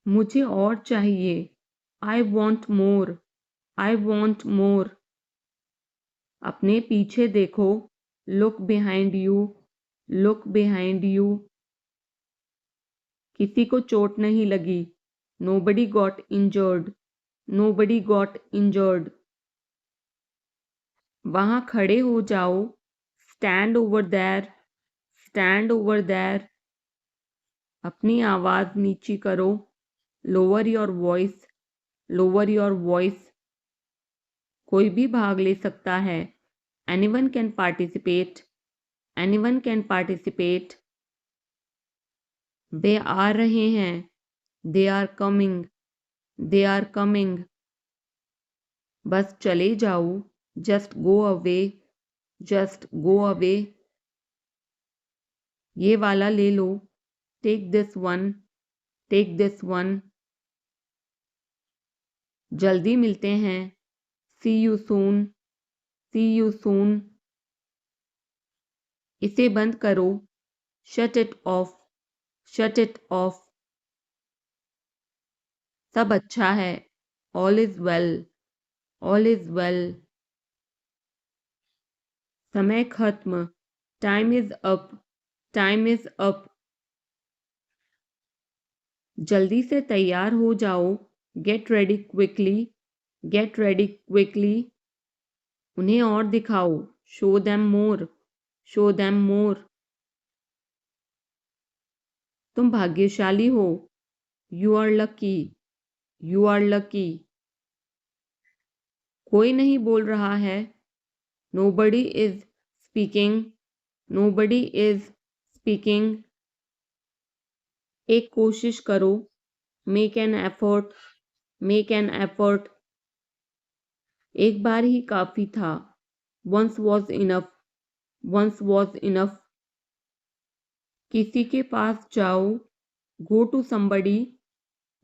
मुझे और चाहिए। I want more. I want more. अपने पीछे देखो। Look behind you. Look behind you. किसी को चोट नहीं लगी। Nobody got injured. Nobody got injured. वहां खड़े हो जाओ। Stand over there. Stand over there. अपनी आवाज नीची करो। Lower your voice. Lower your voice. कोई भी भाग ले सकता है। Anyone can participate. Anyone can participate. वे आ रहे हैं। They are coming. They are coming. बस चले जाओ। Just go away. Just go away. ये वाला ले लो। Take this one. Take this one. जल्दी मिलते हैं। See you soon. See you soon. इसे बंद करो। Shut it off. Shut it off. सब अच्छा है। All is well. All is well. समय खत्म। Time is up. Time is up. जल्दी से तैयार हो जाओ। Get ready quickly. Get ready quickly. उन्हें और दिखाओ। Show them more. Show them more. तुम भाग्यशाली हो। You are lucky. You are lucky. कोई नहीं बोल रहा है। Nobody is speaking. Nobody is speaking. एक कोशिश करो। Make an effort. Make an effort. एक बार ही काफी था। Once was enough. Once was enough. किसी के पास जाओ। Go to somebody.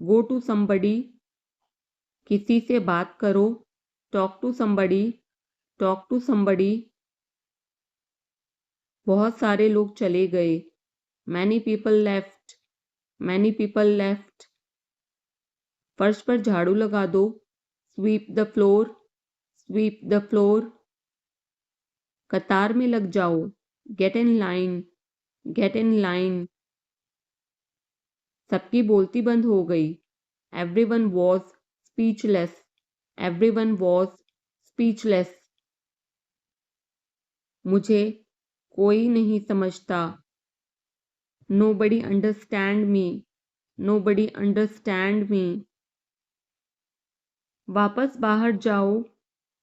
Go to somebody. किसी से बात करो। Talk to somebody. Talk to somebody. बहुत सारे लोग चले गए। Many people left. Many people left. फर्श पर झाड़ू लगा दो। Sweep the floor. Sweep the floor. कतार में लग जाओ। Get in line. Get in line. सबकी बोलती बंद हो गई। Everyone was speechless. Everyone was speechless. मुझे कोई नहीं समझता। Nobody understand me. Nobody understand me. वापस बाहर जाओ।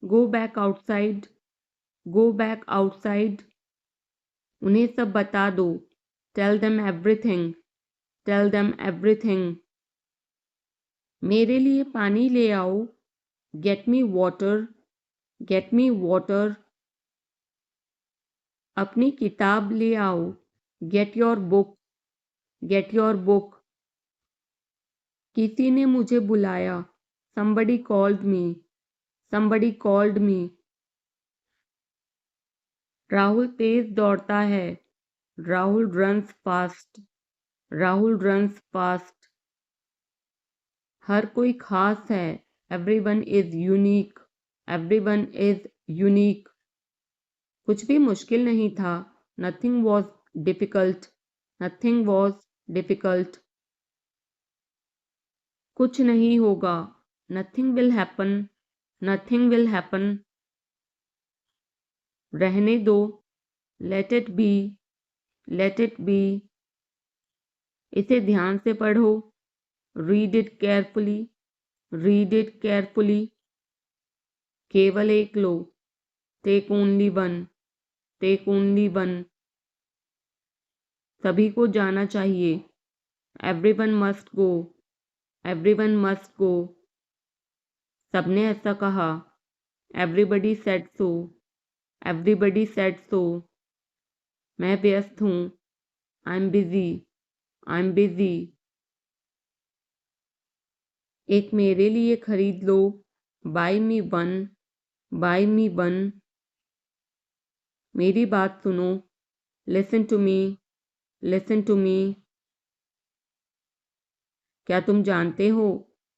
Go back outside. Go back outside. उन्हें सब बता दो। Tell them everything. Tell them everything. मेरे लिए पानी ले आओ। Get me water. Get me water. अपनी किताब ले आओ। Get your book. Get your book. किसी ने मुझे बुलाया। somebody called me। somebody called me। Rahul तेज दौड़ता है। Rahul runs fast. Rahul runs fast. हर कोई खास है। Everyone is unique. Everyone is unique. कुछ भी मुश्किल नहीं था। Nothing was difficult. Nothing was difficult. कुछ नहीं होगा। Nothing will happen. Nothing will happen. रहने दो। Let it be. Let it be. इसे ध्यान से पढ़ो। Read it carefully. Read it carefully. केवल एक लो। Take only one. Take only one. सभी को जाना चाहिए। Everyone must go. Everyone must go. सबने ऐसा कहा। Everybody said so. Everybody said so. मैं व्यस्त हूँ। I am busy. I am busy. एक मेरे लिए खरीद लो। Buy me one. Buy me one. मेरी बात सुनो। Listen to me. Listen to me. क्या तुम जानते हो?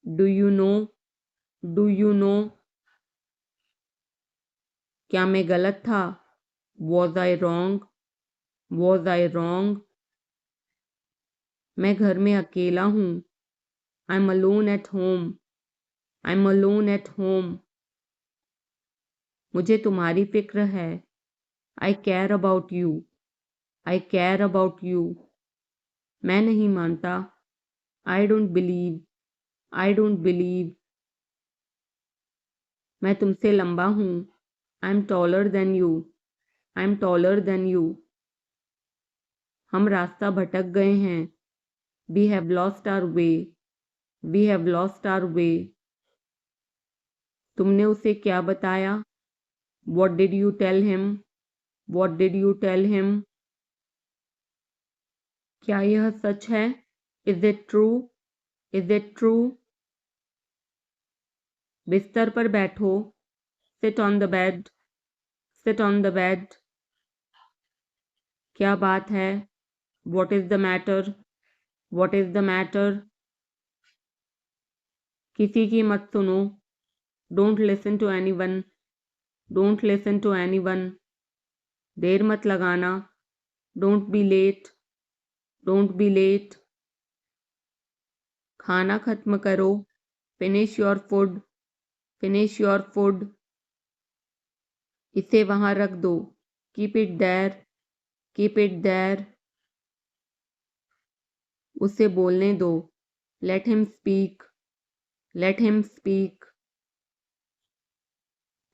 Do you know? Do you know? क्या मैं गलत था? Was I wrong? Was I wrong? मैं घर में अकेला हूँ। I am alone at home. I am alone at home. मुझे तुम्हारी फिक्र है। I care about you. I care about you. मैं नहीं मानता। I don't believe. I don't believe. मैं तुमसे लंबा हूँ। I am taller than you. I am taller than you. हम रास्ता भटक गए हैं। We have lost our way. We have lost our way. तुमने उसे क्या बताया? What did you tell him? What did you tell him? क्या यह सच है? Is it true? Is it true? बिस्तर पर बैठो। Sit on the bed. Sit on the bed. क्या बात है? What is the matter? What is the matter? किसी की मत सुनो। Don't listen to anyone. Don't listen to anyone. देर मत लगाना। Don't be late. Don't be late. खाना खत्म करो। Finish your food. Finish your food. इसे वहां रख दो। Keep it there. Keep it there. उसे बोलने दो। Let him speak. Let him speak.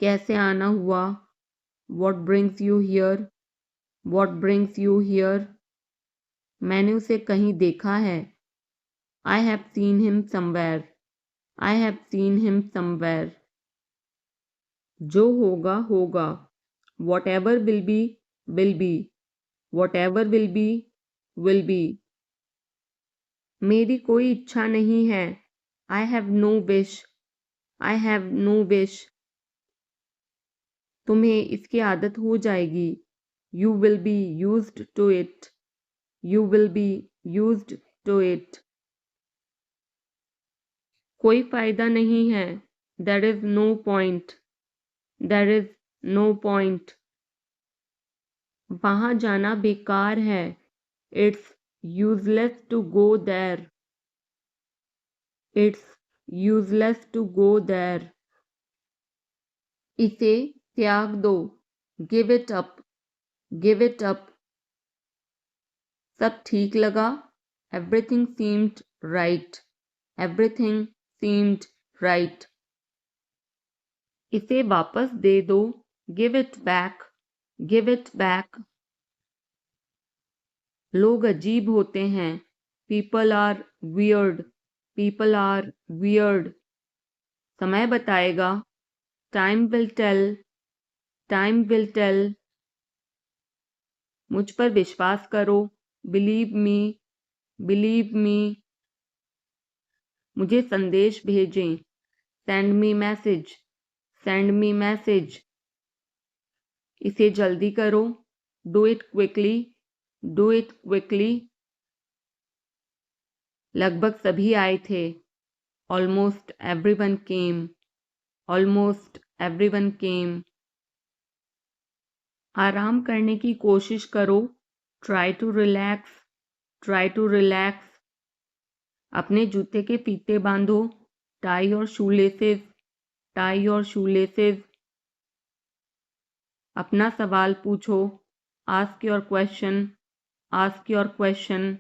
कैसे आना हुआ? What brings you here? What brings you here? मैंने उसे कहीं देखा है। I have seen him somewhere. I have seen him somewhere. जो होगा होगा। Whatever will be will be. Whatever will be will be. मेरी कोई इच्छा नहीं है। I have no wish. I have no wish. तुम्हें इसकी आदत हो जाएगी। You will be used to it. You will be used to it. कोई फायदा नहीं है। There is no point. There is no point. वहां जाना बेकार है। It's useless to go there. It's useless to go there. इसे त्याग दो। Give it up. Give it up. सब ठीक लगा। Everything seemed right. Everything seemed right. इसे वापस दे दो। Give it back. Give it back. लोग अजीब होते हैं। People are weird. People are weird. समय बताएगा। Time will tell. Time will tell. मुझ पर विश्वास करो। Believe me. Believe me. मुझे संदेश भेजें। Send me message. Send me message. इसे जल्दी करो। Do it quickly. Do it quickly. लगभग सभी आए थे। Almost everyone came. Almost everyone came. आराम करने की कोशिश करो। Try to relax. Try to relax. अपने जूते के फीते बांधो। टाई और शूलेसेस। टाई और शूलेसेस। अपना सवाल पूछो। Ask your question. Ask your question.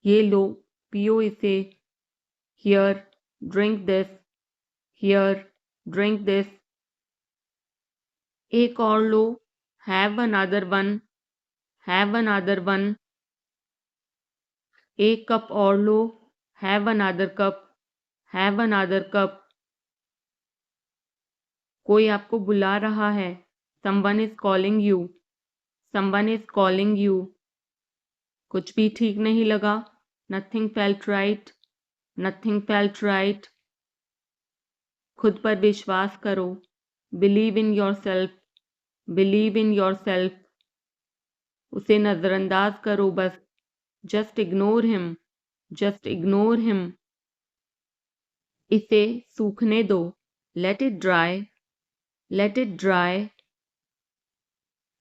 ये लो, पियो इसे। Here, drink this. Here, drink this. एक और लो। Have another one. Have another one. एक कप और लो। Have another cup. Have another cup. कोई आपको बुला रहा है। Someone is calling you. Someone is calling you. कुछ भी ठीक नहीं लगा। Nothing felt right. Nothing felt right. खुद पर विश्वास करो। Believe in yourself. Believe in yourself. उसे नज़रअंदाज करो बस। Just ignore him. Just ignore him. इसे सूखने दो, let it dry, let it dry.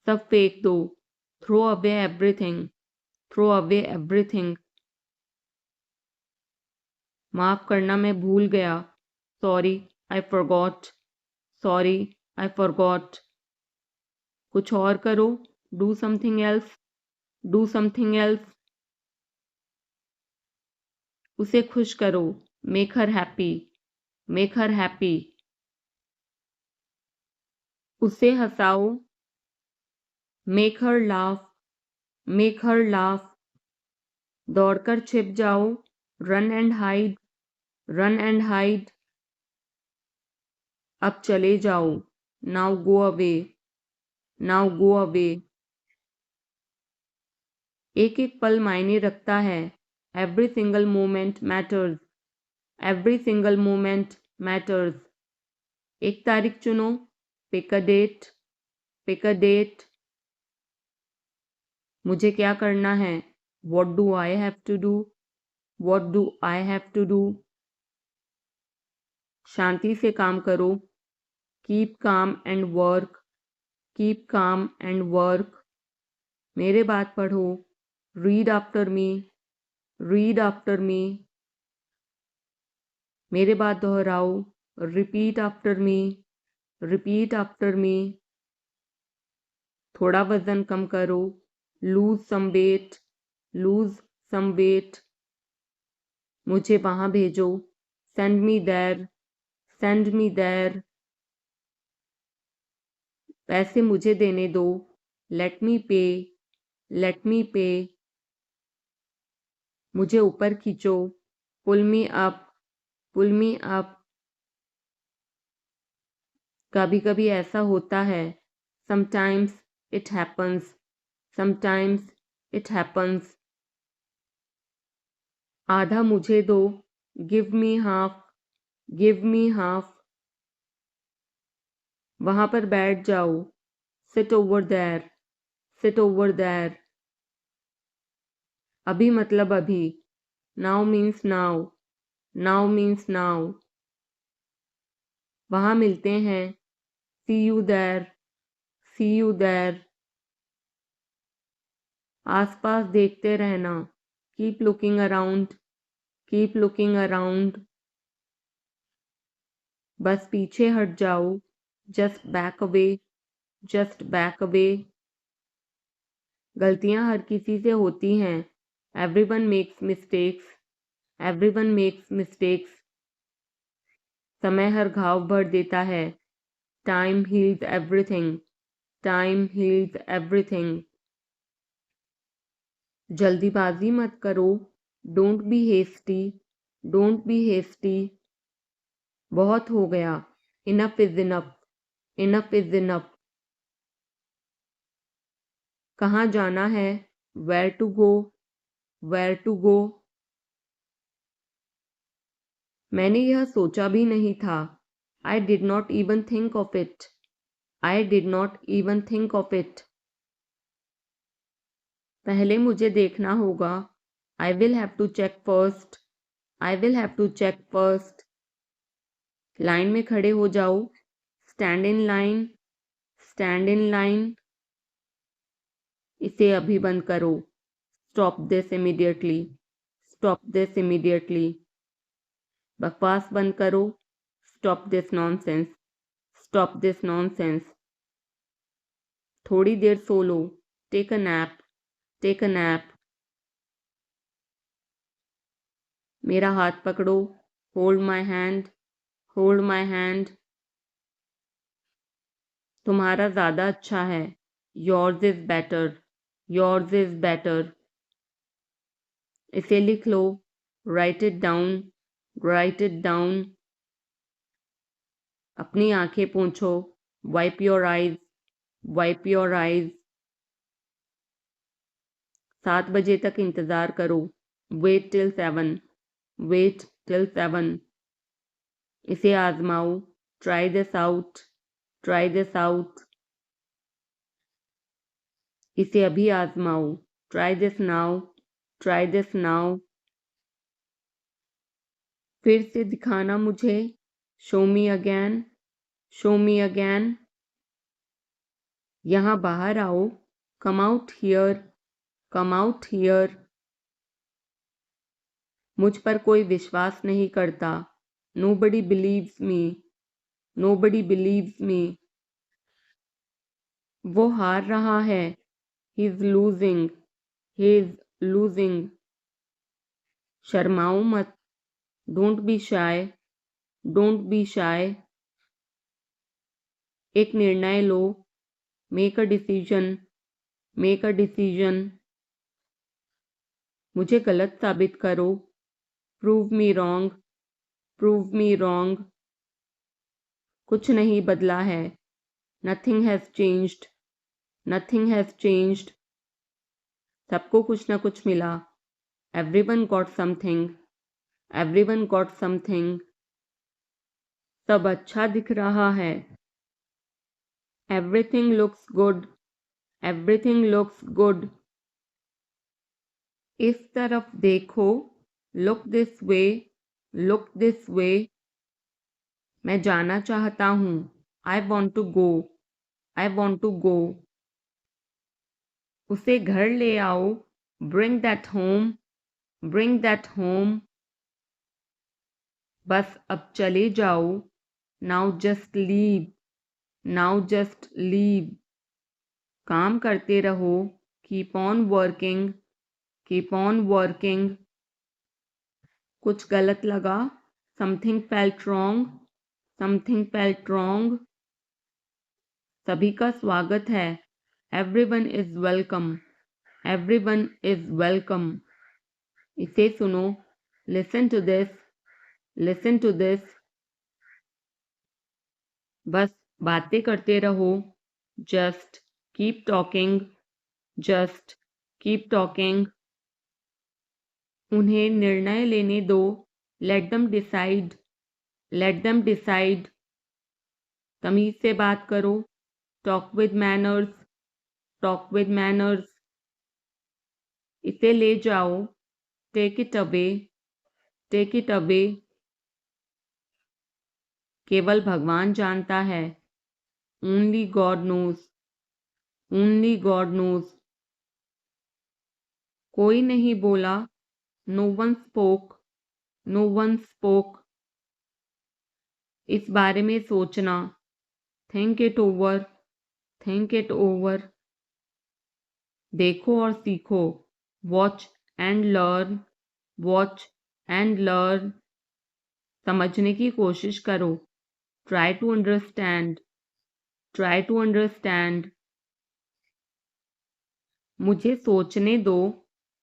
सब फेंक दो, throw away everything, throw away everything. माफ करना, मैं भूल गया, sorry I forgot, sorry I forgot. कुछ और करो, do something else, do something else. उसे खुश करो, make her happy, make her happy. उसे हंसाओ, make her laugh, make her laugh. दौड़कर छिप जाओ, run and hide, run and hide. अब चले जाओ, now go away, now go away. एक एक पल मायने रखता है, every single moment matters, every single moment matters. एक तारीख चुनो, pick a date, pick a date. मुझे क्या करना है, what do I have to do, what do I have to do. शांति से काम करो, keep calm and work, keep calm and work. मेरे बात पढ़ो, read after me, read after me. मेरे बात दोहराओ, repeat after me, repeat after me. थोड़ा वजन कम करो, lose some weight, lose some weight. मुझे वहां भेजो, send me there, send me there. पैसे मुझे देने दो, लेट मी पे, लेट मी पे। मुझे ऊपर खींचो, पुल मी अप, पुल मी अप। कभी कभी ऐसा होता है, sometimes it happens, sometimes it happens. आधा मुझे दो, give me half, give me half. वहां पर बैठ जाओ, sit over there, sit over there. अभी मतलब अभी, now means now, now means now. वहां मिलते हैं, see you there, see you there. आसपास देखते रहना, keep looking around, keep looking around. बस पीछे हट जाओ, just back away, just back away. गलतियां हर किसी से होती हैं, everyone makes mistakes, everyone makes mistakes. समय हर घाव भर देता है, time heals everything, time heals everything. जल्दीबाजी मत करो, don't be hasty, don't be hasty. बहुत हो गया, enough is enough, enough is enough. कहाँ जाना है, where to go, where to go. मैंने यह सोचा भी नहीं था, I did not even think of it, I did not even think of it. पहले मुझे देखना होगा, I will have to check first, I will have to check first. Line में खड़े हो जाओ, stand in line, stand in line. इसे अभी बंद करो, stop this immediately, stop this immediately. बकवास बंद करो, stop this nonsense, stop this nonsense. थोड़ी देर सो लो, take a nap, take a nap. मेरा हाथ पकड़ो, hold my hand, hold my hand. तुम्हारा ज़्यादा अच्छा है, yours is better, yours is better. इसे लिख लो, write it down, write it down. अपनी आंखें पोंछो, wipe your eyes, wipe your eyes. 7 बजे तक इंतज़ार करो, वेट टिल 7, वेट टिल 7। इसे आजमाओ, try this out, try this out. इसे अभी आजमाओ, try this now, try this now. फिर से दिखाना मुझे, show me again, show me again. यहाँ बाहर आओ, come out here, come out here. मुझ पर कोई विश्वास नहीं करता, nobody believes me, nobody believes me. वो हार रहा है, he is losing, he is losing. शर्माओ मत, don't be shy, don't be shy. एक निर्णय लो, make a decision, make a decision. मुझे गलत साबित करो, prove me wrong, prove me wrong. कुछ नहीं बदला है, nothing has changed, nothing has changed. सबको कुछ ना कुछ मिला, everyone got something, everyone got something. सब अच्छा दिख रहा है, everything looks good, everything looks good. इस तरफ देखो, look this way, look this way. मैं जाना चाहता हूँ, I want to go, I want to गो। उसे घर ले आओ, bring that home, bring that home. बस अब चले जाओ, now just leave, now just leave. काम करते रहो, keep on working, keep on working. कुछ गलत लगा, something felt wrong, something felt wrong. सभी का स्वागत है, everyone is welcome, everyone is welcome. इसे सुनो, listen to this, listen to this. बस बातें करते रहो, just keep talking, just keep talking. उन्हें निर्णय लेने दो, let them decide, let them decide. तमीज से बात करो, talk with manners, talk with manners. इसे ले जाओ, take it away, take it away. केवल भगवान जानता है, only God knows, only God knows. कोई नहीं बोला, no one spoke, no one spoke. इस बारे में सोचना, think it over, think it over. देखो और सीखो, watch and learn, watch and learn. समझने की कोशिश करो, try to understand, try to understand. मुझे सोचने दो,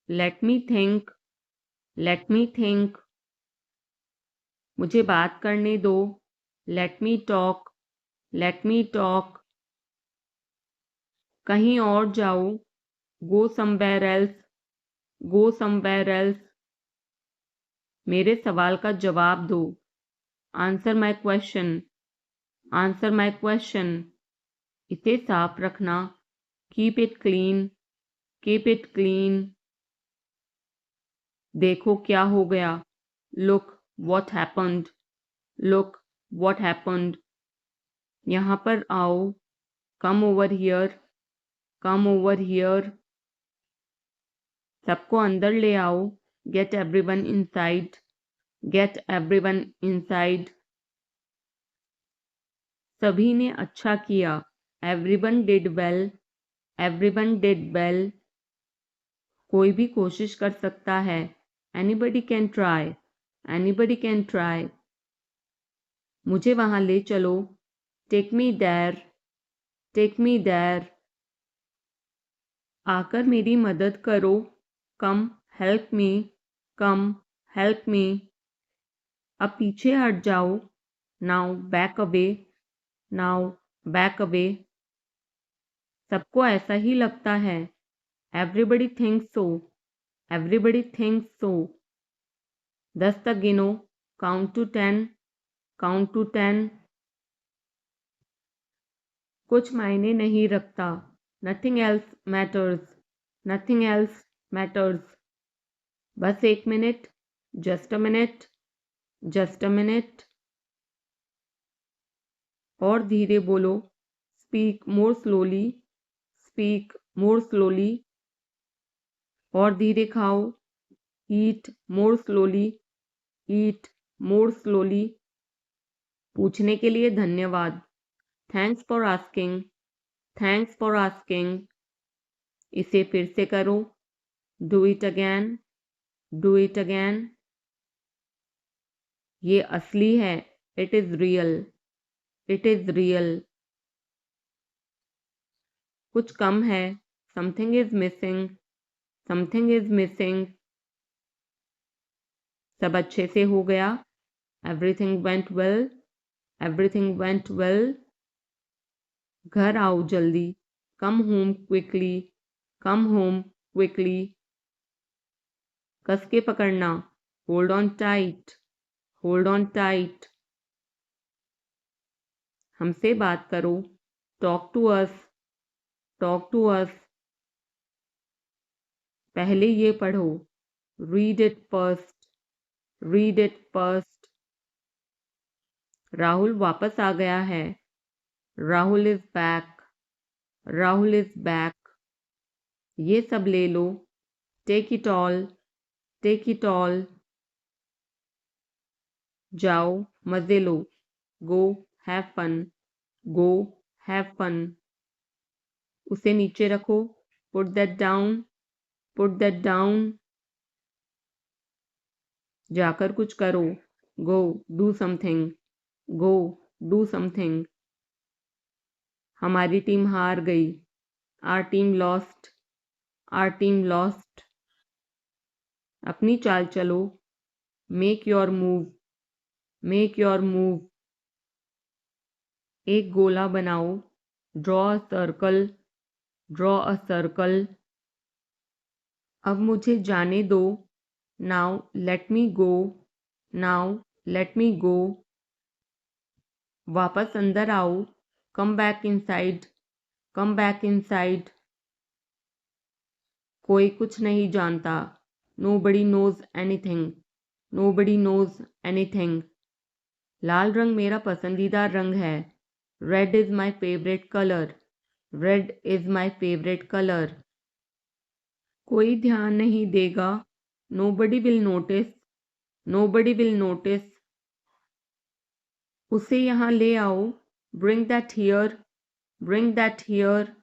let me think, let me think. मुझे बात करने दो, let me talk, let me talk. कहीं और जाओ, go somewhere else, go somewhere else. मेरे सवाल का जवाब दो, answer my question, answer my question. इसे साफ रखना, keep it clean, keep it clean. देखो क्या हो गया, look what happened, look what happened. यहाँ पर आओ, come over here, come over here. सबको अंदर ले आओ, get everyone inside, get everyone inside. सभी ने अच्छा किया, everyone did well, everyone did well. कोई भी कोशिश कर सकता है, anybody can try, anybody can try. मुझे वहां ले चलो, take me there, take me there. आकर मेरी मदद करो, कम हेल्प मी, कम हेल्प मी। अब पीछे हट जाओ, now back away, now back away. सबको ऐसा ही लगता है, एवरीबडी थिंक्स सो, एवरीबडी थिंक्स सो। 10 तक गिनो, काउंट टू 10, काउंट टू 10। कुछ मायने नहीं रखता, nothing else matters, nothing else matters. बस 1 minute, just a minute, just a minute. और धीरे बोलो, speak more slowly, speak more slowly. और धीरे खाओ, ईट मोर स्लोली, ईट मोर स्लोली। पूछने के लिए धन्यवाद, thanks for asking, thanks for asking. इसे फिर से करो, do it again, do it again. ये असली है, it is real, it is real. कुछ कम है, something is missing, something is missing. सब अच्छे से हो गया, everything went well, everything went well. घर आओ जल्दी, come home quickly, come home quickly. कस के पकड़ना, hold on tight, hold on tight. हमसे बात करो, talk to us, talk to us. पहले ये पढ़ो, read it first, read it first. Rahul वापस आ गया है, Rahul is back, Rahul is back. ये सब ले लो, take it all, take it all. जाओ मजे लो, go have fun, go have fun. उसे नीचे रखो, put that down, put that down. जाकर कुछ करो, go do something, go do something. हमारी टीम हार गई, our team lost, are team lost. अपनी चाल चलो, make your move, make your move. एक गोला बनाओ, draw a circle, draw a circle. अब मुझे जाने दो, now let me go, now let me go. वापस अंदर आओ, come back inside, come back inside. कोई कुछ नहीं जानता, nobody knows anything, nobody knows anything. लाल रंग मेरा पसंदीदा रंग है, red is my favourite colour, red is my favourite colour. कोई ध्यान नहीं देगा, nobody will notice, nobody will notice. उसे यहाँ ले आओ, bring that here, bring that here.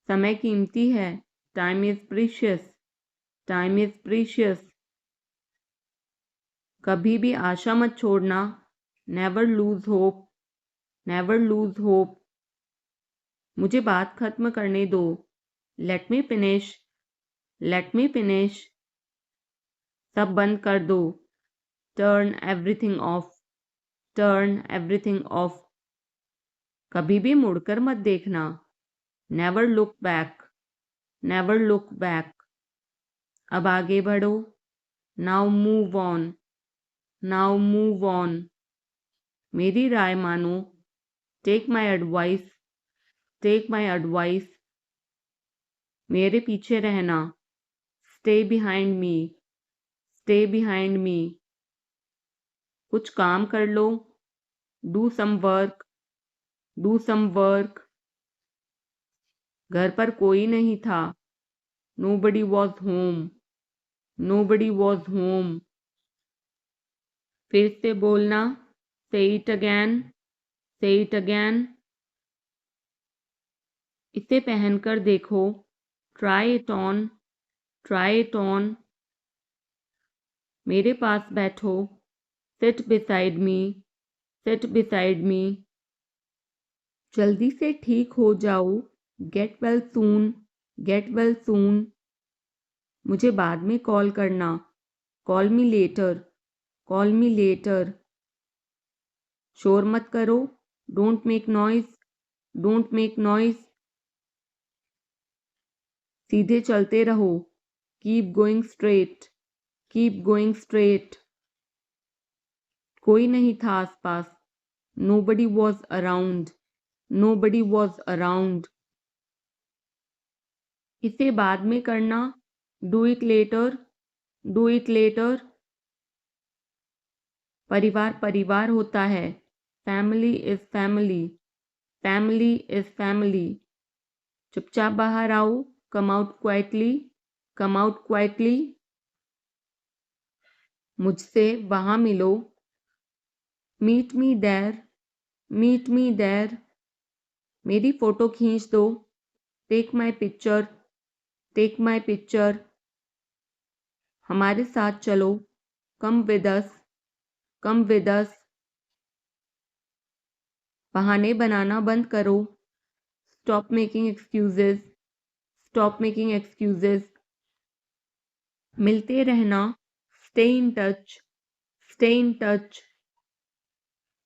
समय कीमती है, time is precious, time is precious. कभी भी आशा मत छोड़ना, never lose hope, never lose hope. मुझे बात खत्म करने दो, let me finish, let me finish. सब बंद कर दो, turn everything of, turn everything of. कभी भी मुड़कर मत देखना, never look back, never look back. अब आगे बढ़ो, now move on, now move on. मेरी राय मानो, take my advice, take my advice. मेरे पीछे रहना, stay behind me, stay behind me. कुछ काम कर लो, do some work, do some work. घर पर कोई नहीं था, nobody was home, nobody was home. फिर से बोलना, say it again, say it again. इसे पहनकर देखो, try it on, try it on. मेरे पास बैठो, seat beside me, seat beside me. जल्दी से ठीक हो जाओ, get well soon, get well soon. मुझे बाद में कॉल करना, call me later, call me later. शोर मत करो, don't make noise, don't make noise. सीधे चलते रहो, keep going straight, keep going straight. कोई नहीं था आसपास, nobody was around, nobody was around. इसे बाद में करना, do it later, do it later. परिवार परिवार होता है। Family is family, family is family. चुपचाप बाहर आओ, come out quietly, come out quietly. मुझसे वहां मिलो, meet me there, meet me there. मेरी फोटो खींच दो, take my picture, take my picture. हमारे साथ चलो, come with us, come with us. बहाने बनाना बंद करो, stop making excuses, stop making excuses. मिलते रहना, stay in touch, stay in touch.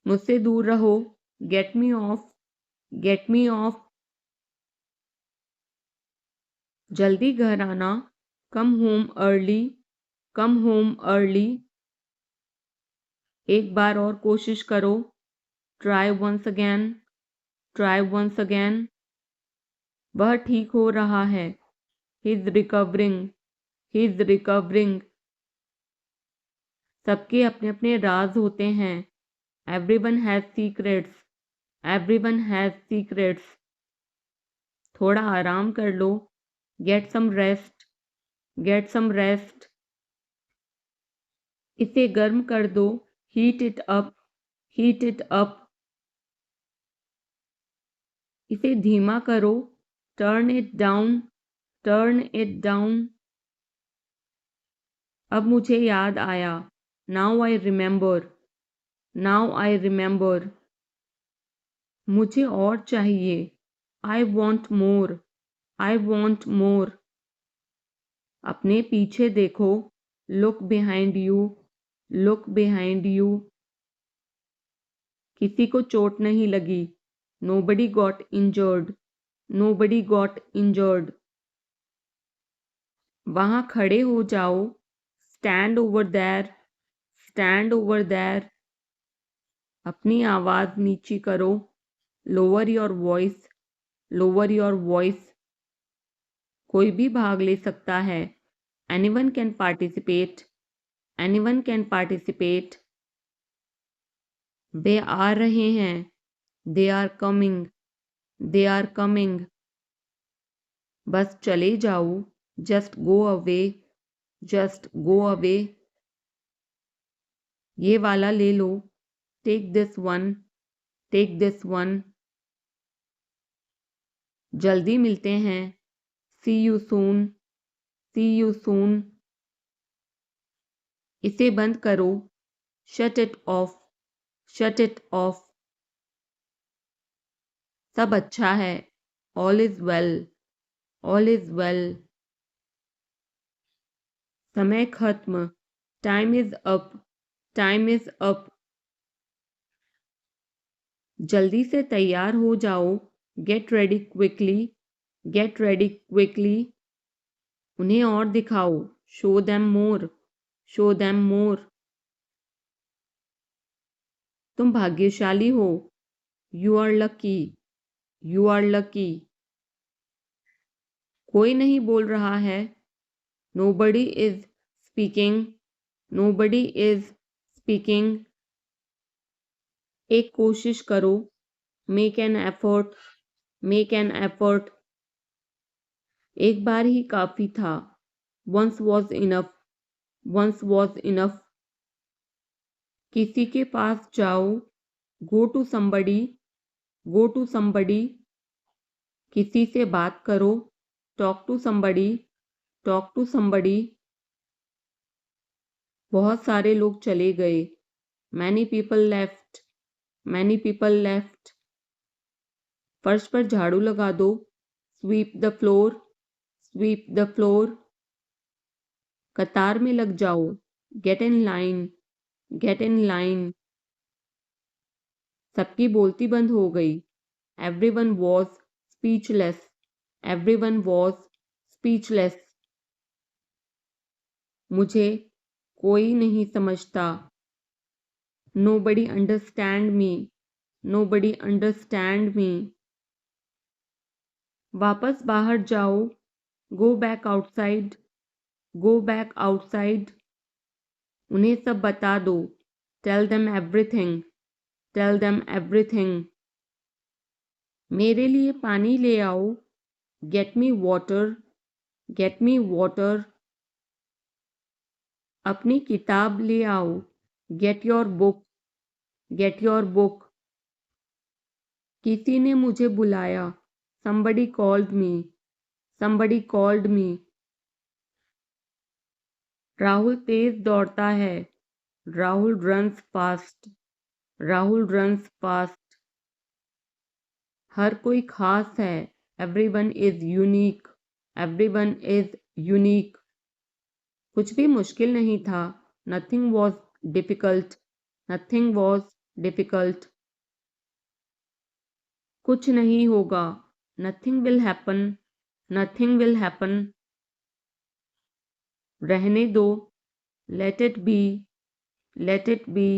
मुझसे दूर रहो, get me off, get me off. जल्दी घर आना, come home early, come home early. एक बार और कोशिश करो, try once again, try once again. वह ठीक हो रहा है, he is recovering, he is recovering. सबके अपने अपने राज होते हैं। Everyone has secrets, everyone has secrets. थोड़ा आराम कर लो, get some rest, get some rest. इसे गर्म कर दो, heat it up, heat it up. इसे धीमा करो, turn it down, turn it down. अब मुझे याद आया, now I remember, now I remember. मुझे और चाहिए, I want more, I want more. अपने पीछे देखो, look behind you, look behind you. किसी को चोट नहीं लगी, nobody got injured, nobody got injured. वहां खड़े हो जाओ, stand over there, stand over there. अपनी आवाज नीची करो, lower your voice, lower your voice. कोई भी भाग ले सकता है, anyone can participate, anyone can participate. वे आ रहे हैं, they are coming, they are coming. बस चले जाओ, just go away, just go away. ये वाला ले लो, take this one, take this one. जल्दी मिलते हैं, see you soon, see you soon. इसे बंद करो, shut it off, shut it off. सब अच्छा है, all is well, all is well. समय खत्म, time is up, time is up. जल्दी से तैयार हो जाओ, get ready quickly, get ready quickly. उन्हें और दिखाओ, show them more, show them more. तुम भाग्यशाली हो, you are lucky, you are lucky. कोई नहीं बोल रहा है, nobody is speaking, nobody is speaking. एक कोशिश करो, make an effort, make an effort. एक बार ही काफी था, once was enough, once was enough. किसी के पास जाओ, go to somebody, go to somebody. किसी से बात करो, talk to somebody, talk to somebody. बहुत सारे लोग चले गए, many people left, many people left. फर्श पर झाड़ू लगा दो, sweep the floor, sweep the floor. कतार में लग जाओ, get in line, get in line. सबकी बोलती बंद हो गई, everyone was speechless, everyone was speechless. मुझे कोई नहीं समझता, nobody understand me, nobody understand me. वापस बाहर जाओ, go back outside, go back outside. उन्हें सब बता दो, Tell them everything. Tell them everything. मेरे लिए पानी ले आओ. Get me water. Get me water. अपनी किताब ले आओ. Get your book. Get your book. किसी ने मुझे बुलाया. Somebody called me. Somebody called me. Rahul तेज दौड़ता है. Rahul runs fast. Rahul runs fast. हर कोई खास है. Everyone is unique. Everyone is unique. कुछ भी मुश्किल नहीं था. Nothing was difficult. Nothing was difficult. कुछ नहीं होगा. Nothing will happen. Nothing will happen. रहने दो. Let it be. Let it be.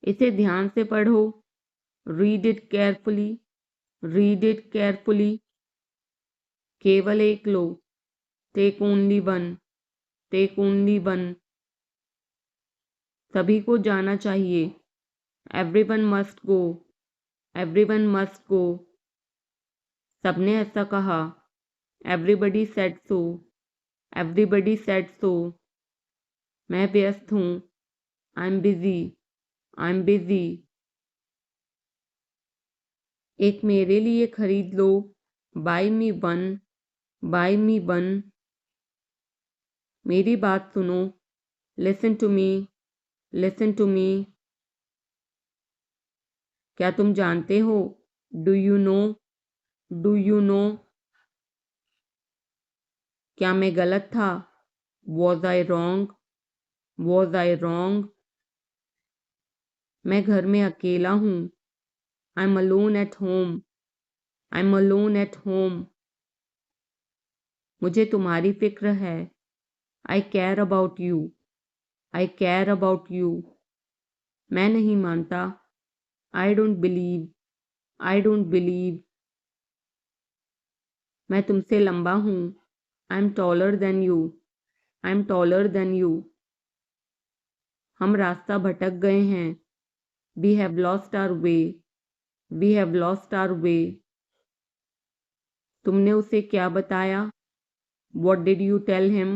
इसे ध्यान से पढ़ो. Read it carefully. Read it carefully. केवल एक लो. Take only one. Take only one. सभी को जाना चाहिए. Everyone must go. Everyone must go. सबने ऐसा कहा. Everybody said so. Everybody said so. मैं व्यस्त हूँ. I'm busy. I'm busy. एक मेरे लिए खरीद लो. Buy me one. Buy me one. मेरी बात सुनो. Listen to me. Listen to me. क्या तुम जानते हो? Do you know? Do you know? क्या मैं गलत था? Was I wrong? Was I wrong? मैं घर में अकेला हूँ. I'm alone at home. I'm alone at home. मुझे तुम्हारी फिक्र है. I care about you. I care about you. मैं नहीं मानता. I don't believe. I don't believe. मैं तुमसे लंबा हूँ. I'm taller than you. I'm taller than you. हम रास्ता भटक गए हैं. We have lost our way. We have lost our way. तुमने उसे क्या बताया? What did you tell him?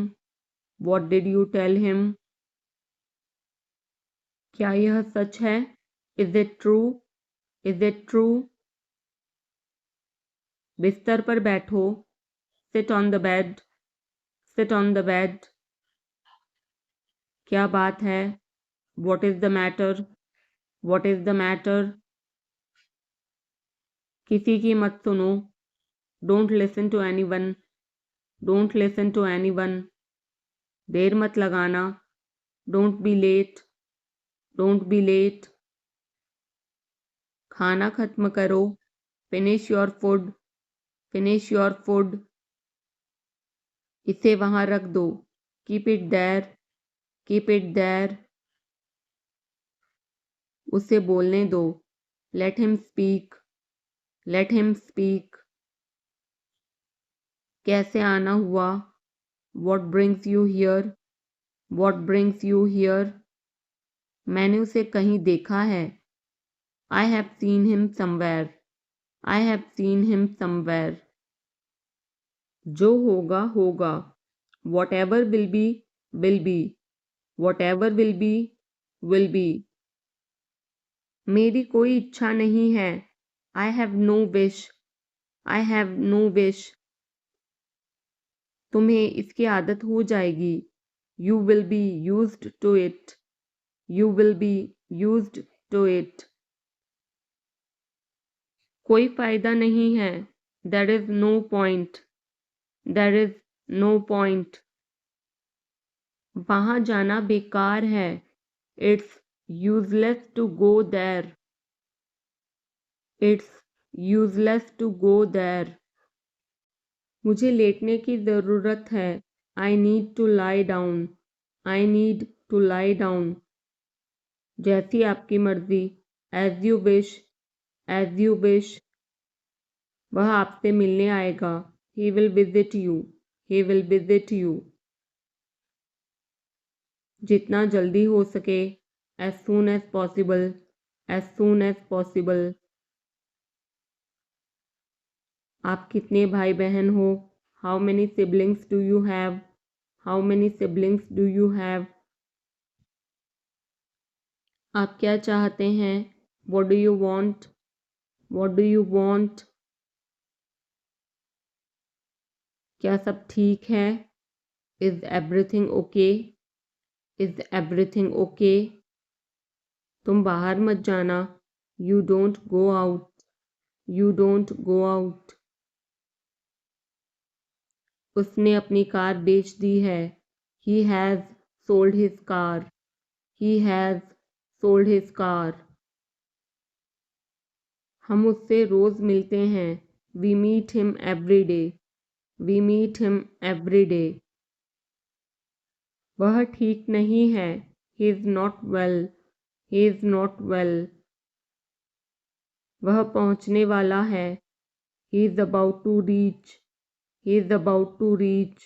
What did you tell him? क्या यह सच है? Is it true? Is it true? बिस्तर पर बैठो. Sit on the bed. Sit on the bed. क्या बात है? What is the matter? What is the matter? किसी की मत सुनो. Don't listen to anyone. Don't listen to anyone. देर मत लगाना. Don't be late. Don't be late. खाना खत्म करो. Finish your food. Finish your food. इसे वहां रख दो. Keep it there. Keep it there. उसे बोलने दो. Let him speak. Let him speak. कैसे आना हुआ? What brings you here? What brings you here? मैंने उसे कहीं देखा है. I have seen him somewhere. I have seen him somewhere. जो होगा होगा. Whatever will be will be. Whatever will be will be. मेरी कोई इच्छा नहीं है. I have no wish. I have no wish. तुम्हें इसकी आदत हो जाएगी. You will be used to it. You will be used to it. कोई फायदा नहीं है. There is no point. There is no point. वहां जाना बेकार है. It's useless to go there. It's useless to go there. मुझे लेटने की ज़रूरत है. I need to lie down. I need to lie down. जैसी आपकी मर्जी. As you wish. As you wish. वह आपसे मिलने आएगा. He will visit you. He will visit you. जितना जल्दी हो सके. as soon as possible, as soon as possible. आप कितने भाई बहन हो? How many siblings do you have? How many siblings do you have? आप क्या चाहते हैं? What do you want? What do you want? क्या सब ठीक है? Is everything okay? Is everything okay? तुम बाहर मत जाना. You don't go out. You don't go out. उसने अपनी कार बेच दी है. He has sold his car. He has sold his car. हम उससे रोज मिलते हैं. We meet him every day. We meet him every day. वह ठीक नहीं है. He is not well. He is not well. वह पहुंचने वाला है. He is about to reach. He is about to reach.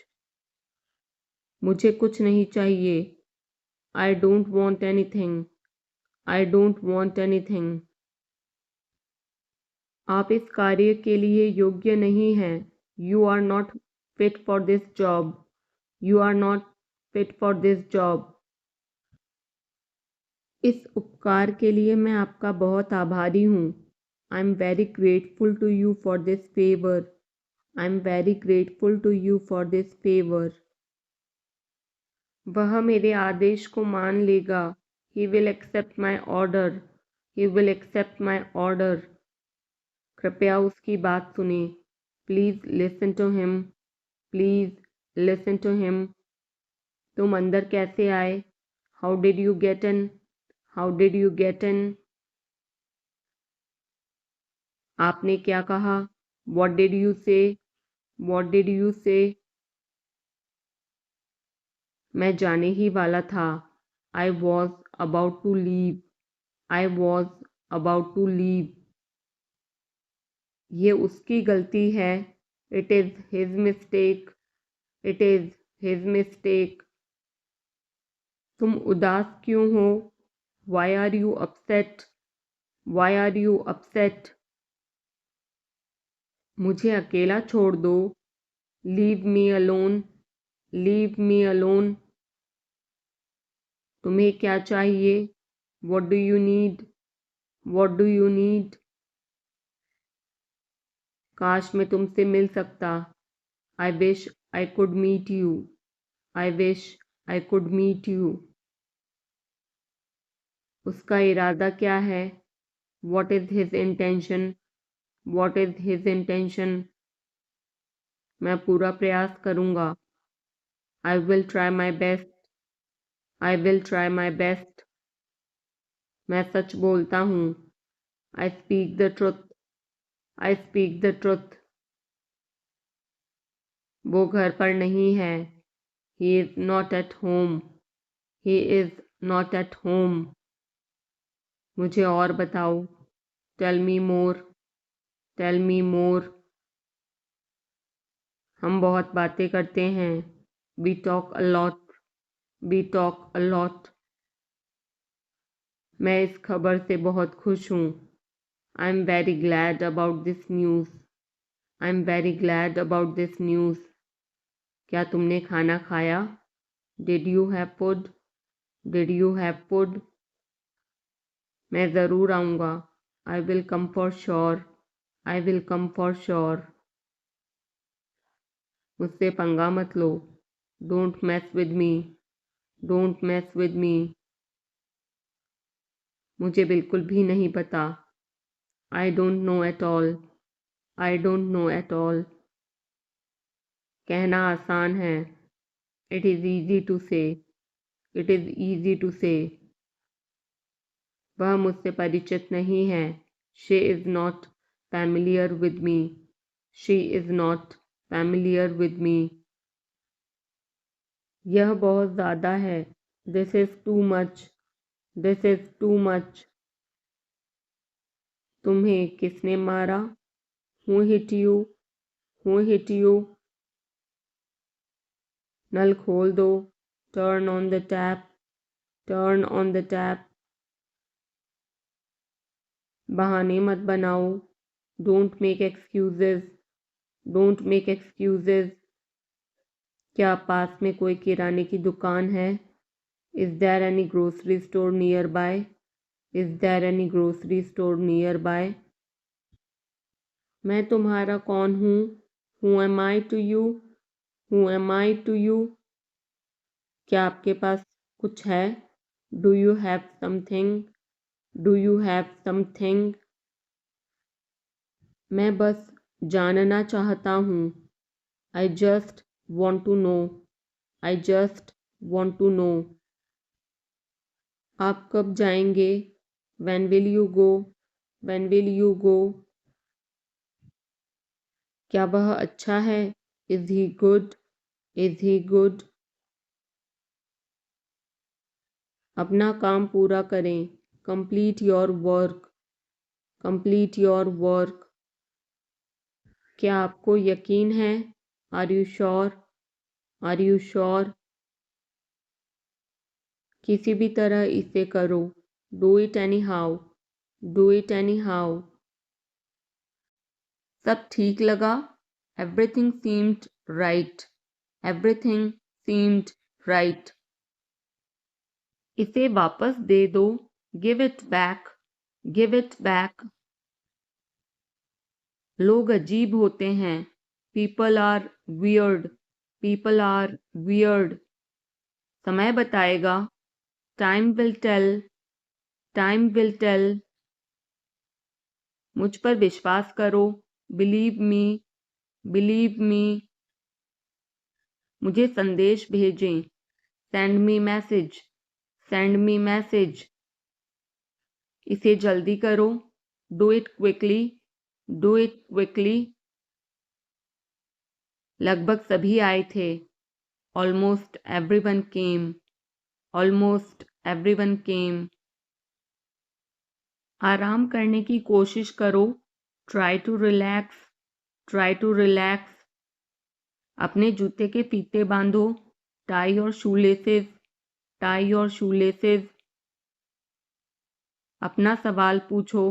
मुझे कुछ नहीं चाहिए. I don't want anything. I don't want anything. आप इस कार्य के लिए योग्य नहीं हैं. You are not fit for this job. You are not fit for this job. इस उपकार के लिए मैं आपका बहुत आभारी हूँ. I'm very grateful to you for this favor. I'm very grateful to you for this favor. वह मेरे आदेश को मान लेगा. He will accept my order. He will accept my order. कृपया उसकी बात सुने. Please listen to him. Please listen to him. तुम अंदर कैसे आए? How did you get in? How did you get in? आपने क्या कहा? What did you say? What did you say? मैं जाने ही वाला था. I was about to leave. I was about to leave. ये उसकी गलती है. It is his mistake. It is his mistake. तुम उदास क्यों हो? Why are you upset? Why are you upset? मुझे अकेला छोड़ दो. Leave me alone. Leave me alone. तुम्हें क्या चाहिए? What do you need? What do you need? काश मैं तुमसे मिल सकता. I wish I could meet you. I wish I could meet you. उसका इरादा क्या है? What is his intention? What is his intention? मैं पूरा प्रयास करूँगा. I will try my best. I will try my best. मैं सच बोलता हूँ. I speak the truth. I speak the truth. वो घर पर नहीं है. He is not at home. He is not at home. मुझे और बताओ. Tell me more. Tell me more. हम बहुत बातें करते हैं. We talk a lot. We talk a lot. मैं इस खबर से बहुत खुश हूँ. I'm very glad about this news. I'm very glad about this news. क्या तुमने खाना खाया? Did you have food? Did you have food? मैं ज़रूर आऊँगा. I will come for sure. I will come for sure. मुझसे पंगा मत लो. Don't mess with me. Don't mess with me. मुझे बिल्कुल भी नहीं पता. I don't know at all. I don't know at all. कहना आसान है. It is easy to say. It is easy to say. वह मुझसे परिचित नहीं है. She is not familiar with me. She is not familiar with me. यह बहुत ज़्यादा है. This is too much. This is too much. तुम्हें किसने मारा? Who hit you? Who hit you? नल खोल दो. Turn on the tap. Turn on the tap. बहाने मत बनाओ, don't make excuses, don't make excuses. क्या पास में कोई किराने की दुकान है? Is there any grocery store nearby? Is there any grocery store nearby? मैं तुम्हारा कौन हूँ? Who am I to you? Who am I to you? क्या आपके पास कुछ है? Do you have something? Do you have something? मैं बस जानना चाहता हूँ। I just want to know. I just want to know. आप कब जाएंगे? When will you go? When will you go? क्या वह अच्छा है? Is he good? Is he good? अपना काम पूरा करें। Complete your work. Complete your work. क्या आपको यकीन है? Are you sure? Are you sure? किसी भी तरह इसे करो। Do it anyhow. Do it anyhow. सब ठीक लगा? Everything seemed right. Everything seemed right. इसे वापस दे दो। Give it back. Give it back. लोग अजीब होते हैं। People are weird. People are weird. समय बताएगा। Time will tell. Time will tell. मुझ पर विश्वास करो। Believe me. Believe me. मुझे संदेश भेजें। Send me message. Send me message. इसे जल्दी करो। Do it quickly. Do it quickly. लगभग सभी आए थे। Almost everyone came. Almost everyone came. आराम करने की कोशिश करो। Try to relax. Try to relax. अपने जूते के फीते बांधो। Tie your shoelaces. Tie your shoelaces. अपना सवाल पूछो।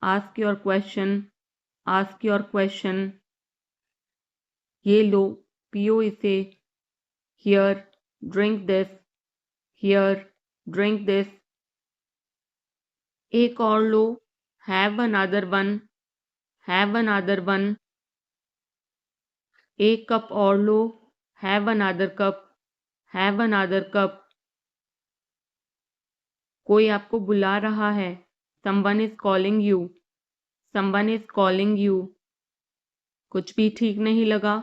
Ask your question. Ask your question. ये लो, पियो इसे। Here, drink this. Here, drink this. एक और लो। Have another one. Have another one. एक कप और लो। Have another cup. Have another cup. कोई आपको बुला रहा है। Someone is calling you. Someone is calling you. कुछ भी ठीक नहीं लगा।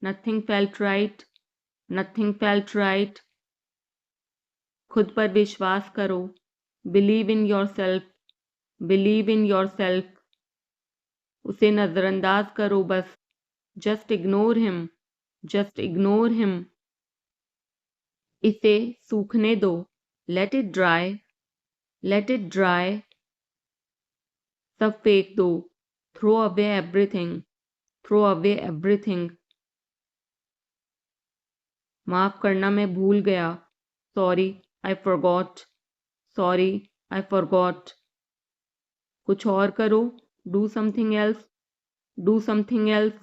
Nothing felt right. Nothing felt right. खुद पर विश्वास करो। Believe in yourself. Believe in yourself. उसे नजरअंदाज करो बस। Just ignore him. Just ignore him. इसे सूखने दो। Let it dry. Let it dry. सब फेंक दो। Throw away everything. Throw away everything. माफ करना, मैं भूल गया। Sorry, I forgot. Sorry, I forgot. कुछ और करो। Do something else. Do something else.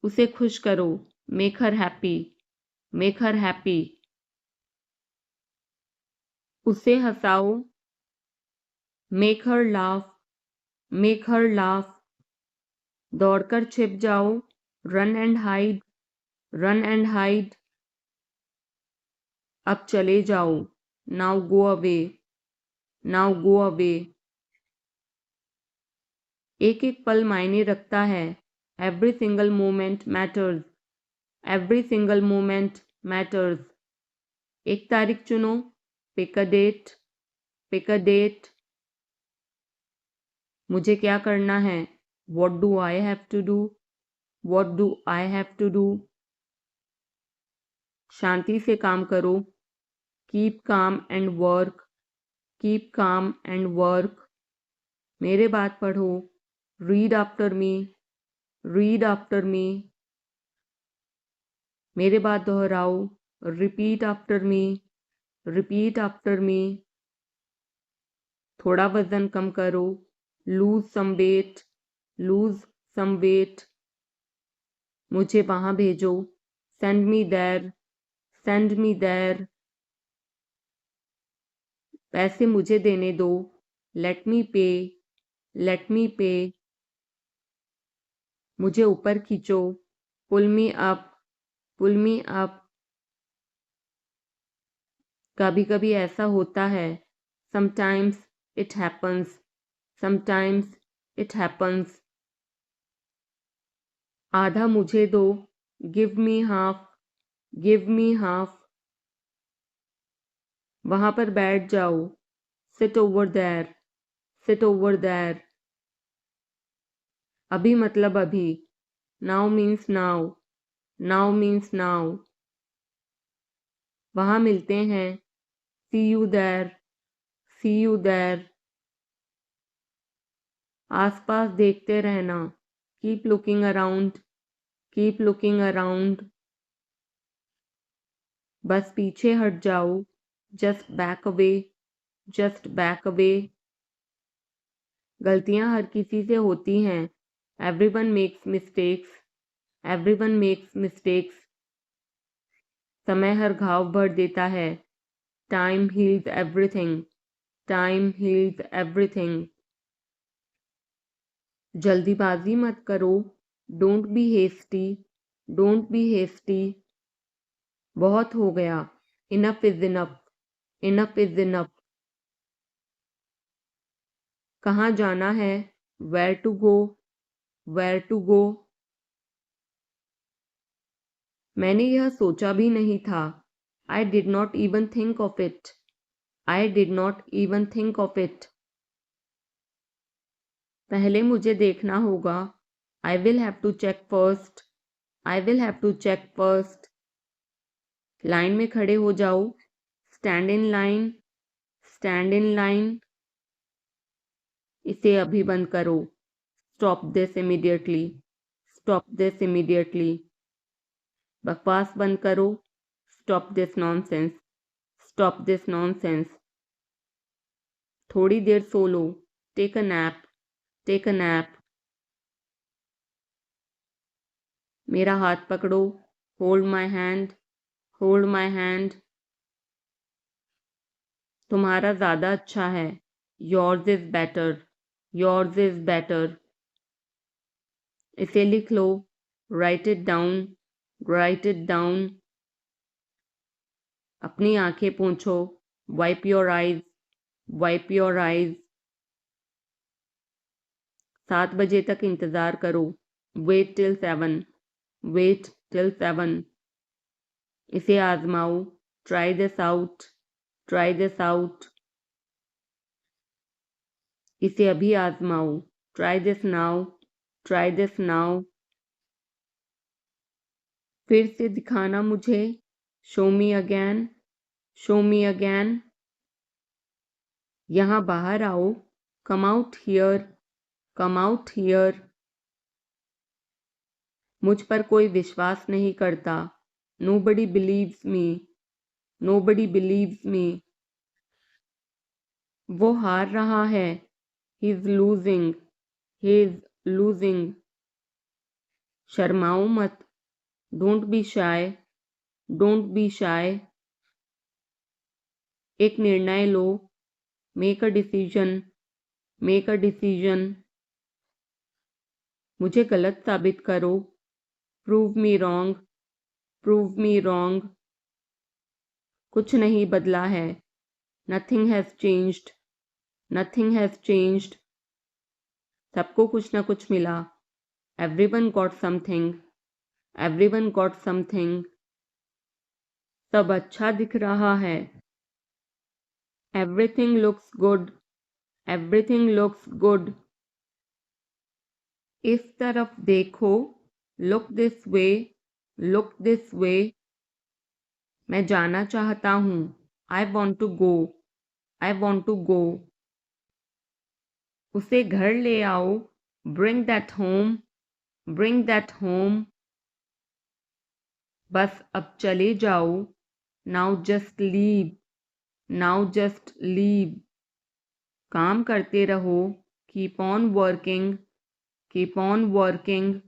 उसे खुश करो। Make her happy. Make her happy. उसे हंसाओ। Make her laugh. Make her laugh. दौड़कर छिप जाओ। Run and hide. Run and hide. अब चले जाओ। Now go away. Now go away. एक एक पल मायने रखता है। Every single moment matters. Every single moment matters. एक तारीख चुनो। Pick a date. Pick a date. मुझे क्या करना है? What do I have to do? What do I have to do? शांति से काम करो। Keep calm and work. Keep calm and work. मेरे बात पढ़ो। Read after me. Read after me. मेरे बात दोहराओ। Repeat after me. Repeat after me. थोड़ा वजन कम करो, lose some weight, lose some weight. मुझे वहां भेजो, send me there, send me there. पैसे मुझे देने दो, लेट मी पे, लेट मी पे। मुझे ऊपर खींचो, पुल मी अप, पुल मी अप। कभी कभी ऐसा होता है, sometimes it happens, sometimes it happens. आधा मुझे दो, give me half, give me half. वहां पर बैठ जाओ, sit over there, sit over there. अभी मतलब अभी, now means now, now means now. वहां मिलते हैं, see you there, see you there. आसपास देखते रहना, keep looking around, keep looking around. बस पीछे हट जाओ, just back away, just back away. गलतियां हर किसी से होती हैं, everyone makes mistakes, everyone makes mistakes. समय हर घाव भर देता है, time heals everything, time heals everything. जल्दीबाजी मत करो, don't be hasty, don't be hasty. बहुत हो गया, enough is enough, enough is enough. कहाँ जाना है, where to go, where to go. मैंने यह सोचा भी नहीं था, I did not even think of it, I did not even think of it. पहले मुझे देखना होगा, I will have to check first, I will have to check first. Line में खड़े हो जाओ, stand in line, stand in line. इसे अभी बंद करो, stop this immediately, stop this immediately. बकवास बंद करो, stop this nonsense, stop this nonsense. थोड़ी देर सो लो, take a nap, take a nap. मेरा हाथ पकड़ो, hold my hand, hold my hand. तुम्हारा ज़्यादा अच्छा है, yours is better, yours is better. इसे लिख लो, write it down, write it down. अपनी आंखें पोंछो, wipe your eyes, wipe your eyes. 7 बजे तक इंतज़ार करो, वेट टिल 7, वेट टिल 7। इसे आजमाओ, try this out, try this out. इसे अभी आजमाओ, try this now, try this now. फिर से दिखाना मुझे, show me again, show me again. यहाँ बाहर आओ, come out here, come out here. मुझ पर कोई विश्वास नहीं करता, nobody believes me, nobody believes me. वो हार रहा है, he is losing, he is losing. शर्माओ मत, don't be shy, don't be shy. एक निर्णय लो, make a decision, make a decision. मुझे गलत साबित करो, prove me wrong, prove me wrong. कुछ नहीं बदला है, nothing has changed, nothing has changed. सबको कुछ ना कुछ मिला, everyone got something, everyone got something. सब अच्छा दिख रहा है, everything looks good, everything looks good. इस तरफ देखो, look this way, look this way. मैं जाना चाहता हूँ, I want to go, I want to गो। उसे घर ले आओ, bring that home, bring that home. बस अब चले जाओ, now just leave, now just leave. काम करते रहो, keep on working, keep on working.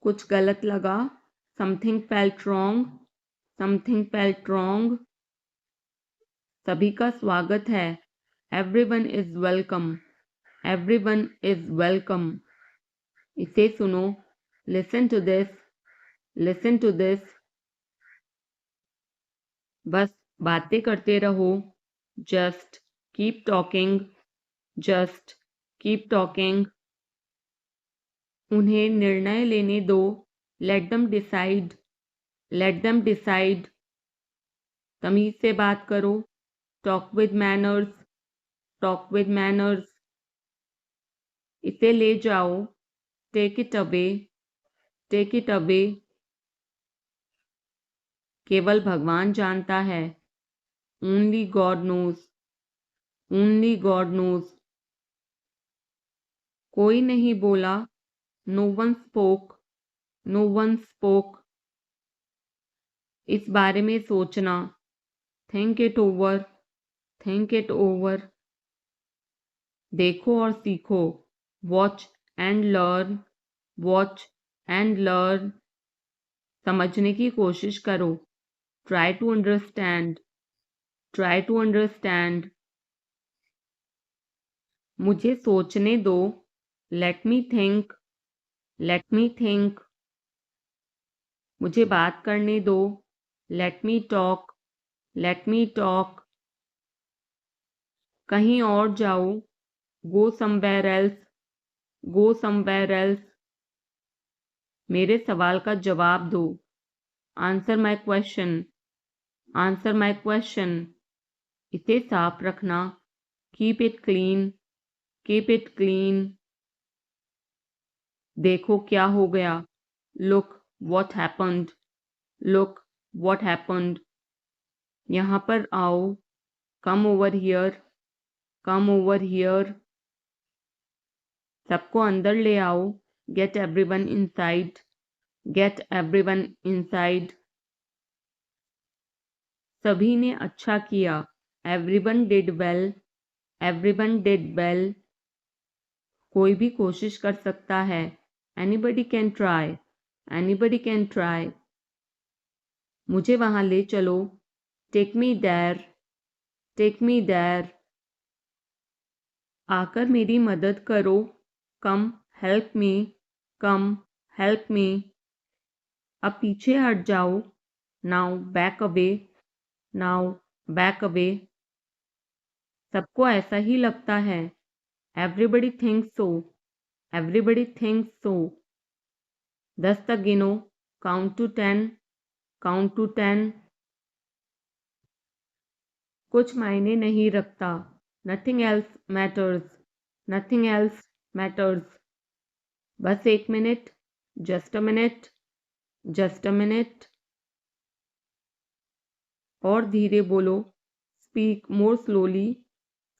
कुछ गलत लगा, something felt wrong, something felt wrong. सभी का स्वागत है, everyone is welcome, everyone is welcome. इसे सुनो, listen to this, listen to this. बस बातें करते रहो, just keep talking, just keep talking. उन्हें निर्णय लेने दो, let them decide, let them decide. तमीज से बात करो, talk with manners, talk with manners. इसे ले जाओ, take it away, take it away. केवल भगवान जानता है, only God knows, only God knows. कोई नहीं बोला, no one spoke, no one spoke. इस बारे में सोचना, think it over, think it over. देखो और सीखो, watch and learn, watch and learn. समझने की कोशिश करो, try to understand, try to understand. मुझे सोचने दो, let me think, let me think. मुझे बात करने दो, let me talk, let me talk. कहीं और जाओ, go somewhere else, go somewhere else. मेरे सवाल का जवाब दो, answer my question, answer my question. इसे साफ रखना, keep it clean, keep it clean. देखो क्या हो गया, look what happened, look what happened. यहाँ पर आओ, come over here, come over here. सबको अंदर ले आओ, get everyone inside, get everyone inside. सभी ने अच्छा किया, everyone did well, everyone did well. कोई भी कोशिश कर सकता है, anybody can try, anybody can try. मुझे वहां ले चलो, take me there, take me there. आकर मेरी मदद करो, कम हेल्प मी, कम हेल्प मी। अब पीछे हट जाओ, now back away, now back away. सबको ऐसा ही लगता है, एवरीबडी थिंक्स सो, एवरीबडी थिंक्स सो। 10 तक गिनो, काउंट टू 10, काउंट टू 10। कुछ मायने नहीं रखता, nothing else matters, nothing else matters. बस 1 minute, just a minute, just a minute. और धीरे बोलो, speak more slowly,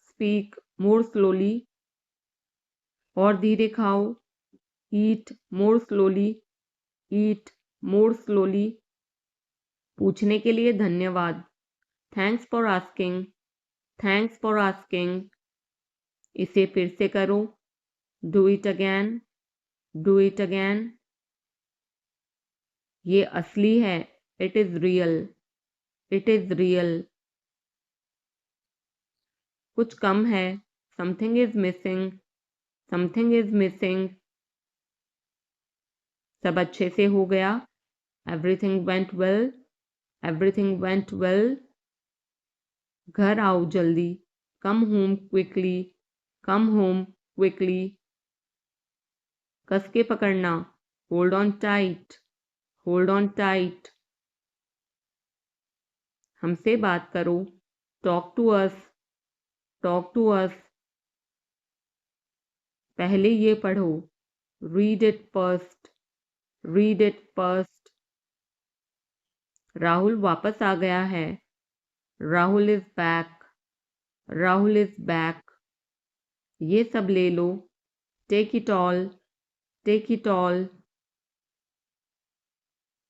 speak more slowly. और धीरे खाओ, ईट मोर स्लोली, ईट मोर स्लोली। पूछने के लिए धन्यवाद, thanks for asking, thanks for asking. इसे फिर से करो, do it again, do it again. ये असली है, it is real, it is real. कुछ कम है, something is missing, something is missing. सब अच्छे से हो गया, everything went well, everything went well. घर आओ जल्दी, come home quickly, come home quickly. कस के पकड़ना, hold on tight, hold on tight. हमसे बात करो, talk to us, talk to us. पहले ये पढ़ो, read it first, read it first. Rahul वापस आ गया है, Rahul is back, Rahul is back. ये सब ले लो, take it all, take it all.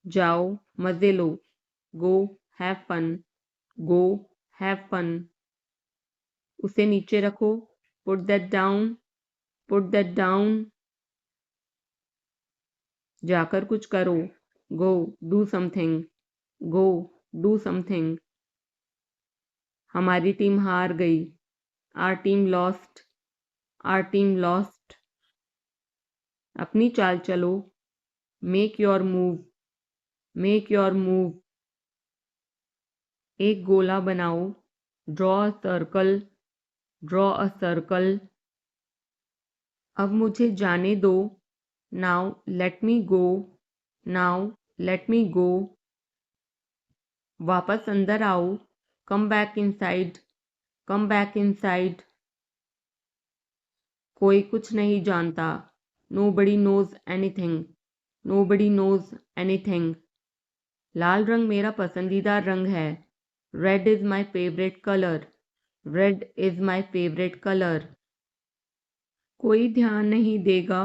जाओ मजे लो, go have fun, go have fun. उसे नीचे रखो, put that down, put that down. जाकर कुछ करो, go do something, go do something. हमारी टीम हार गई, our team lost, are team lost. अपनी चाल चलो, make your move, make your move. एक गोला बनाओ, draw a circle, draw a circle. अब मुझे जाने दो, now let me go, now let me go. वापस अंदर आओ, come back inside, come back inside. कोई कुछ नहीं जानता, nobody knows anything, nobody knows anything. लाल रंग मेरा पसंदीदा रंग है, red is my favourite colour, red is my favourite colour. कोई ध्यान नहीं देगा,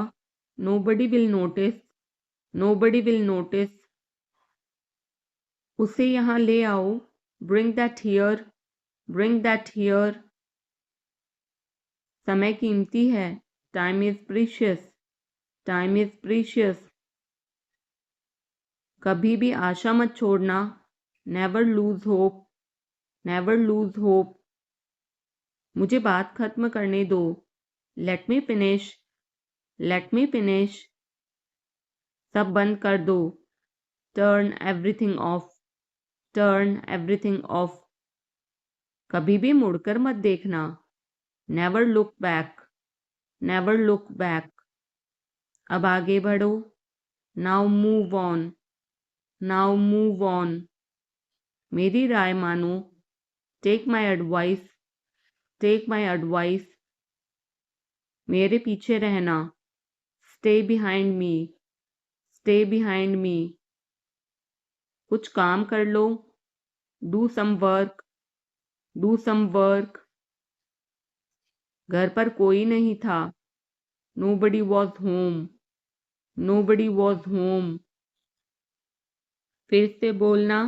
nobody will notice, nobody will notice. उसे यहाँ ले आओ, bring that here, bring that here. समय कीमती है, time is precious, time is precious. कभी भी आशा मत छोड़ना, never lose hope, never lose hope. मुझे बात खत्म करने दो, let me finish, let me finish. सब बंद कर दो, turn everything of, turn everything of. कभी भी मुड़कर मत देखना, never look back, never look back. अब आगे बढ़ो, now move on, now move on. मेरी राय मानो, take my advice, take my advice. मेरे पीछे रहना, stay behind me, stay behind me. कुछ काम कर लो, do some work, do some work. घर पर कोई नहीं था, nobody was home, nobody was home. फिर से बोलना,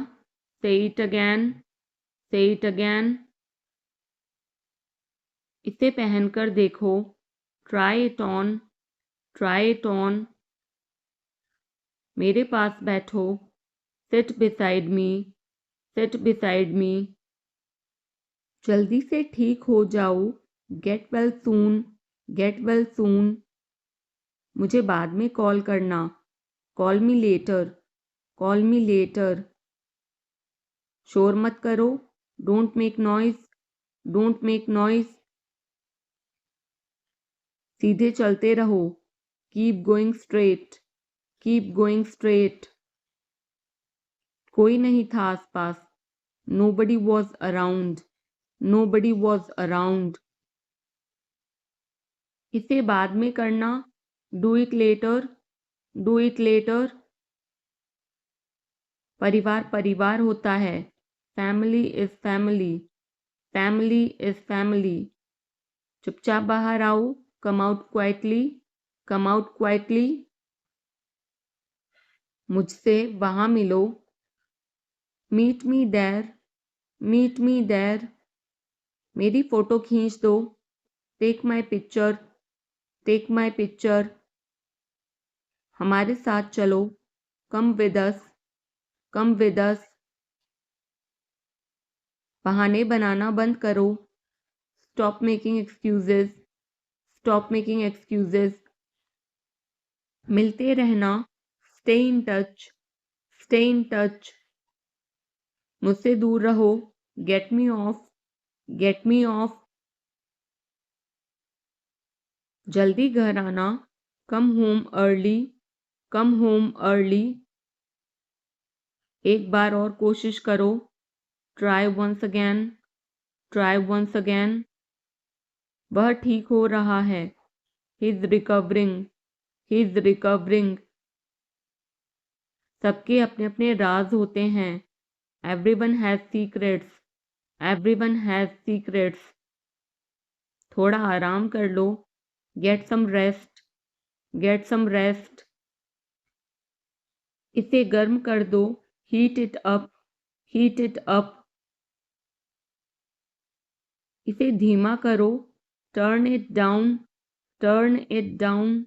say it again, say it again. इसे पहनकर देखो, try it on, try it on. मेरे पास बैठो, seat beside me, seat beside me. जल्दी से ठीक हो जाओ, get well soon, get well soon. मुझे बाद में कॉल करना, call me later, call me later. शोर मत करो, don't make noise, don't make noise. सीधे चलते रहो, keep going straight, keep going straight. कोई नहीं था आसपास, nobody was around, nobody was around. इसे बाद में करना, do it later, do it later. परिवार परिवार होता है, family is family, family is family. चुपचाप बाहर आओ, come out quietly, come out quietly. मुझसे वहां मिलो, meet me there, meet me there. मेरी फोटो खींच दो, take my picture, take my picture. हमारे साथ चलो, come with us, come with us. बहाने बनाना बंद करो, stop making excuses, stop making excuses. मिलते रहना, stay in touch, stay in touch. मुझसे दूर रहो, get me off, get me off. जल्दी घर आना, come home early, come home early. एक बार और कोशिश करो, try once again, try once again. वह ठीक हो रहा है, he is recovering, he is recovering. सबके अपने अपने राज होते हैं, everyone has secrets, everyone has secrets. थोड़ा आराम कर लो, get some rest, get some rest. इसे गर्म कर दो, heat it up, heat it up. इसे धीमा करो, turn it down, turn it down.